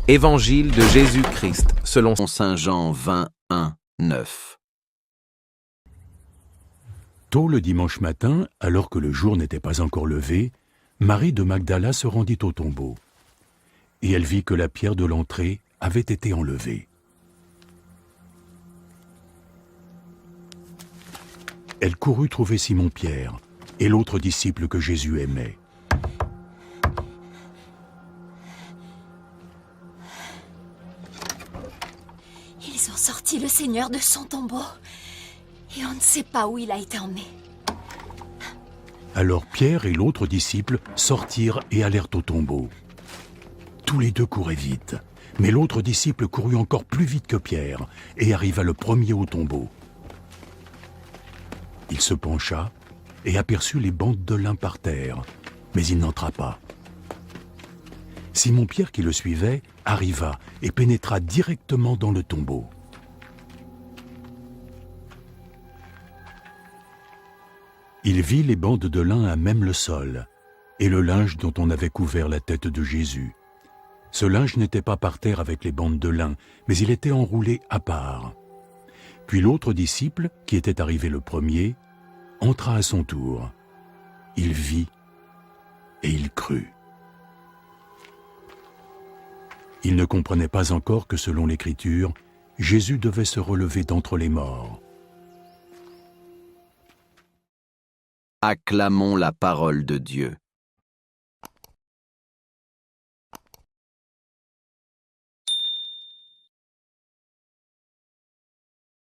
Évangile de Jésus-Christ, selon Saint Jean 21, 9. Tôt le dimanche matin, alors que le jour n'était pas encore levé, Marie de Magdala se rendit au tombeau. Et elle vit que la pierre de l'entrée avait été enlevée. Elle courut trouver Simon-Pierre et l'autre disciple que Jésus aimait. Ils ont sorti le Seigneur de son tombeau et on ne sait pas où il a été emmené. Alors Pierre et l'autre disciple sortirent et allèrent au tombeau. Tous les deux couraient vite, mais l'autre disciple courut encore plus vite que Pierre et arriva le premier au tombeau. Il se pencha et aperçut les bandes de lin par terre, mais il n'entra pas. Simon-Pierre, qui le suivait, arriva et pénétra directement dans le tombeau. Il vit les bandes de lin à même le sol et le linge dont on avait couvert la tête de Jésus. Ce linge n'était pas par terre avec les bandes de lin, mais il était enroulé à part. Puis l'autre disciple, qui était arrivé le premier, entra à son tour. Il vit et il crut. Il ne comprenait pas encore que selon l'Écriture, Jésus devait se relever d'entre les morts. Acclamons la parole de Dieu.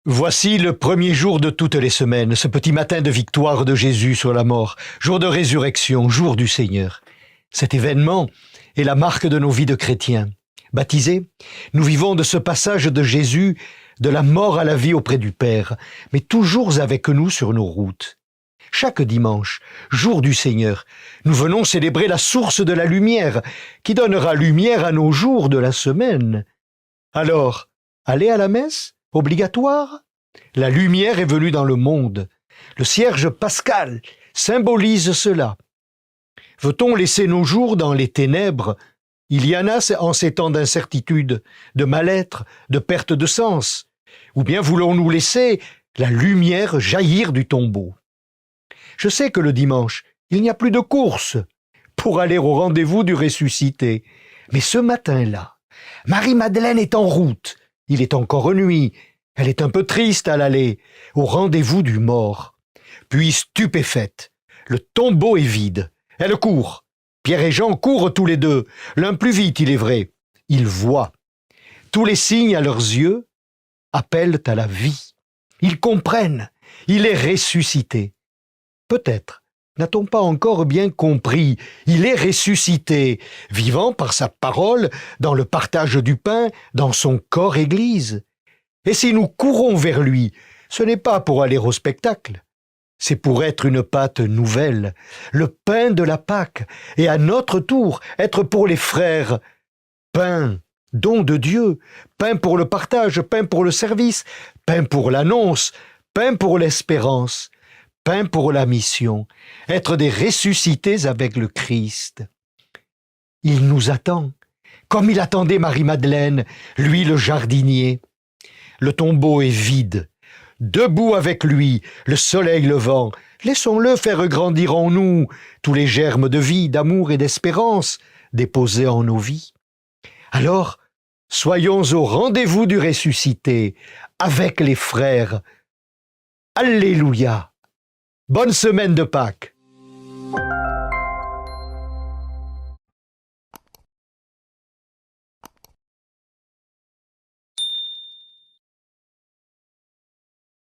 Voici le premier jour de toutes les semaines, ce petit matin de victoire de Jésus sur la mort, jour de résurrection, jour du Seigneur. Cet événement est la marque de nos vies de chrétiens. Baptisés, nous vivons de ce passage de Jésus, de la mort à la vie auprès du Père, mais toujours avec nous sur nos routes. Chaque dimanche, jour du Seigneur, nous venons célébrer la source de la lumière, qui donnera lumière à nos jours de la semaine. Alors, aller à la messe ? Obligatoire ? La lumière est venue dans le monde. Le cierge pascal symbolise cela. Veut-on laisser nos jours dans les ténèbres ? Il y en a en ces temps d'incertitude, de mal-être, de perte de sens. Ou bien voulons-nous laisser la lumière jaillir du tombeau ? Je sais que le dimanche, il n'y a plus de course pour aller au rendez-vous du ressuscité. Mais ce matin-là, Marie-Madeleine est en route. Il est encore nuit. Elle est un peu triste à l'aller, au rendez-vous du mort. Puis stupéfaite, le tombeau est vide. Elle court. Pierre et Jean courent tous les deux, l'un plus vite, il est vrai. Ils voient. Tous les signes à leurs yeux appellent à la vie. Ils comprennent. Il est ressuscité. Peut-être n'a-t-on pas encore bien compris. Il est ressuscité, vivant par sa parole, dans le partage du pain, dans son corps Église. Et si nous courons vers lui, ce n'est pas pour aller au spectacle. C'est pour être une pâte nouvelle, le pain de la Pâque, et à notre tour, être pour les frères. Pain, don de Dieu, pain pour le partage, pain pour le service, pain pour l'annonce, pain pour l'espérance, pain pour la mission, être des ressuscités avec le Christ. Il nous attend, comme il attendait Marie-Madeleine, lui le jardinier. Le tombeau est vide. Debout avec lui, le soleil levant, laissons-le faire grandir en nous tous les germes de vie, d'amour et d'espérance déposés en nos vies. Alors, soyons au rendez-vous du ressuscité, avec les frères. Alléluia! Bonne semaine de Pâques!